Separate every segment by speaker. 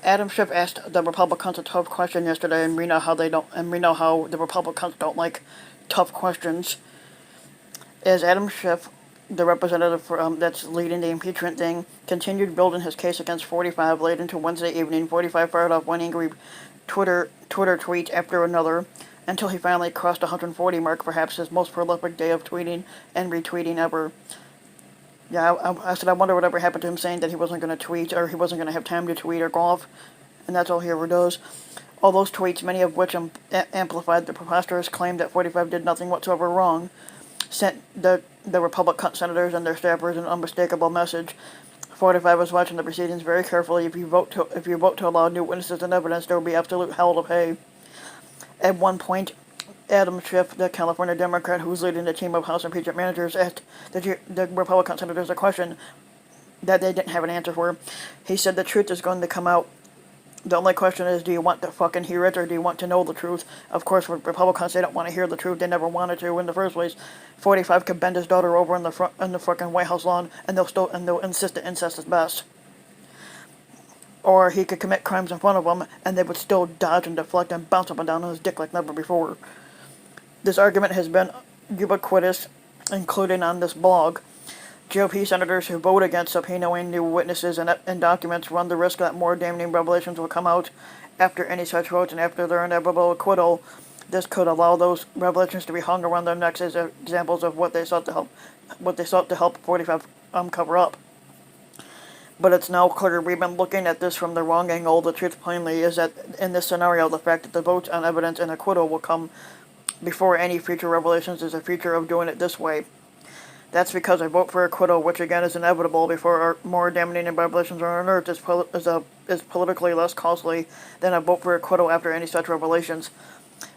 Speaker 1: Adam Schiff asked the Republicans a tough question yesterday, and we know how they don't, and we know how the Republicans don't like tough questions. As Adam Schiff, the representative that's leading the impeachment thing, continued building his case against 45 late into Wednesday evening, 45 fired off one angry Twitter tweet after another until he finally crossed the 140 mark, perhaps his most prolific day of tweeting and retweeting ever. Yeah, I said I wonder whatever happened to him saying that he wasn't going to tweet or he wasn't going to have time to tweet or golf, and that's all he ever does. All those tweets, many of which amplified the preposterous claim that 45 did nothing whatsoever wrong, sent the republican senators and their staffers an unmistakable message. 45 was watching the proceedings very carefully. If you vote to allow new witnesses and evidence, there will be absolute hell to pay. At one point, Adam Schiff, the California Democrat who's leading the team of House impeachment managers, asked the Republican senators a question that they didn't have an answer for. He said the truth is going to come out. The only question is, do you want to fucking hear it or do you want to know the truth? Of course, with Republicans, they don't want to hear the truth. They never wanted to in the first place. 45 could bend his daughter over in the fucking White House lawn, and they'll insist that incest is best. Or he could commit crimes in front of them, and they would still dodge and deflect and bounce up and down on his dick like never before. This argument has been ubiquitous, including on this blog. GOP senators who vote against subpoenaing new witnesses and documents run the risk that more damning revelations will come out after any such votes and after their inevitable acquittal. This could allow those revelations to be hung around their necks as examples of what they sought to help 45 cover up. But it's now clear we've been looking at this from the wrong angle. The truth plainly is that in this scenario, the fact that the votes on evidence and acquittal will come before any future revelations is a feature of doing it this way. That's because a vote for acquittal, which again is inevitable before more damning revelations are unearthed, is politically less costly than a vote for acquittal after any such revelations.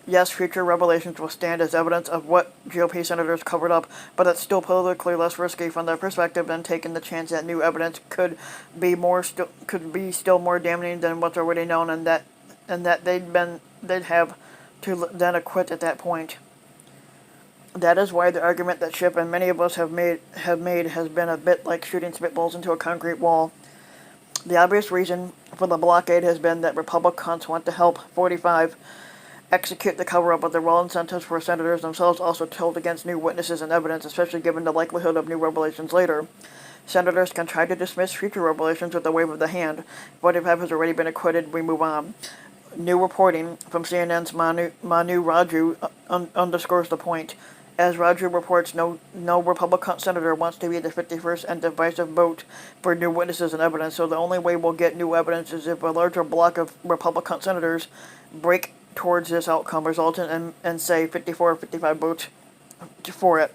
Speaker 1: Yes, future revelations will stand as evidence of what GOP senators covered up, but it's still politically less risky from their perspective than taking the chance that new evidence could be still more damning than what's already known, and that they'd have to then acquit at that point. That is why the argument that Schiff and many of us have made has been a bit like shooting spitballs into a concrete wall. The obvious reason for the blockade has been that Republicans want to help 45 execute the cover-up, but the raw incentives for senators themselves also tilt against new witnesses and evidence, especially given the likelihood of new revelations later. Senators can try to dismiss future revelations with a wave of the hand. 45 has already been acquitted, we move on. New reporting from CNN's Manu Raju underscores the point. As Raju reports, no Republican senator wants to be the 51st and divisive vote for new witnesses and evidence, so the only way we'll get new evidence is if a larger block of Republican senators break towards this outcome, resulting in say, 54 or 55 votes for it.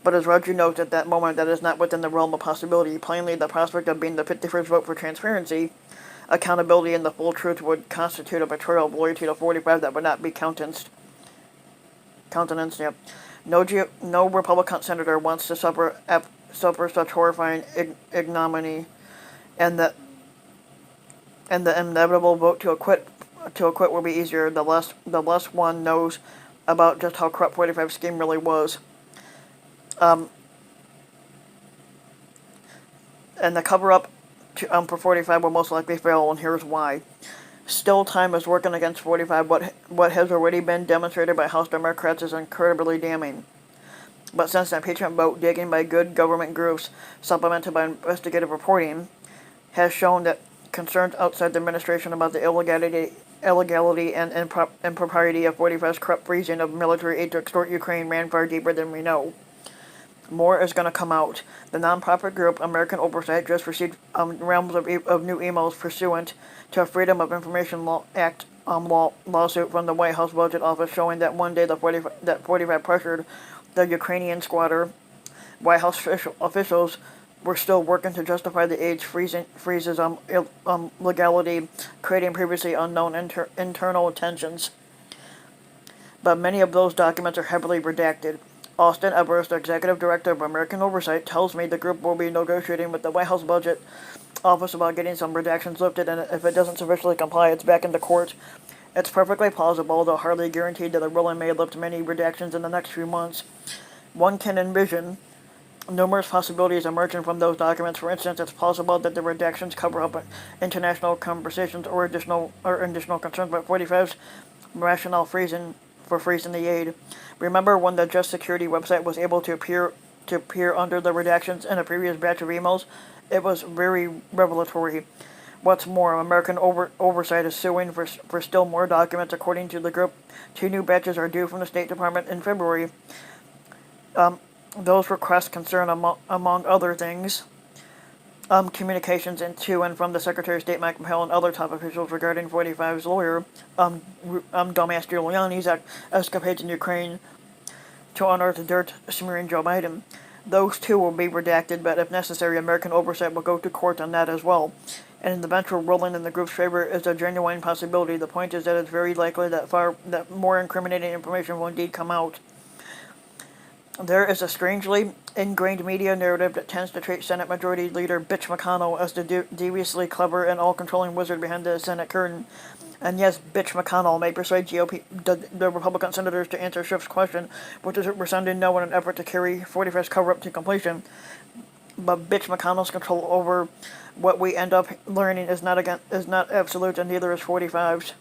Speaker 1: But as Raju notes, at that moment, that is not within the realm of possibility. Plainly, the prospect of being the 51st vote for transparency, accountability, and the full truth would constitute a betrayal of loyalty to 45 that would not be countenanced. No Republican senator wants to suffer such horrifying ignominy, and the inevitable vote to acquit will be easier the less one knows about just how corrupt 45's scheme really was. And the cover-up for 45 will most likely fail, and here's why. Still, time is working against 45. What has already been demonstrated by House Democrats is incredibly damning. But since the impeachment vote, digging by good government groups, supplemented by investigative reporting, has shown that concerns outside the administration about the illegality and impropriety of 45's corrupt freezing of military aid to extort Ukraine ran far deeper than we know. More is going to come out. The nonprofit group American Oversight just received realms of new emails pursuant to a Freedom of Information Act lawsuit from the White House Budget Office, showing that one day that 45 pressured the Ukrainian squatter. White House officials were still working to justify the aid's freezes legality, creating previously unknown internal tensions. But many of those documents are heavily redacted. Austin Everest, the executive director of American Oversight, tells me the group will be negotiating with the White House Budget Office about getting some redactions lifted, and if it doesn't sufficiently comply, it's back into court. It's perfectly plausible, though hardly guaranteed, that the ruling may lift many redactions in the next few months. One can envision numerous possibilities emerging from those documents. For instance, it's possible that the redactions cover up international conversations or additional concerns about 45's rationale for freezing the aid. Remember when the Just Security website was able to appear under the redactions in a previous batch of emails? It was very revelatory. What's more, American Oversight is suing for still more documents. According to the group, 2 new batches are due from the State Department in February. Those requests concern, among other things, communications to and from the Secretary of State Mike Pompeo and other top officials regarding 45's lawyer, dumbass Giuliani's escapades in Ukraine to unearth dirt smearing Joe Biden. Those 2 will be redacted, but if necessary, American Oversight will go to court on that as well. And the eventual ruling in the group's favor is a genuine possibility. The point is that it's very likely that more incriminating information will indeed come out. There is a strangely ingrained media narrative that tends to treat Senate Majority Leader Bitch McConnell as the deviously clever and all-controlling wizard behind the Senate curtain. And yes, Bitch McConnell may persuade the Republican senators to answer Schiff's question, which is resounding no in an effort to carry 45's cover-up to completion. But Bitch McConnell's control over what we end up learning is not absolute, and neither is 45's.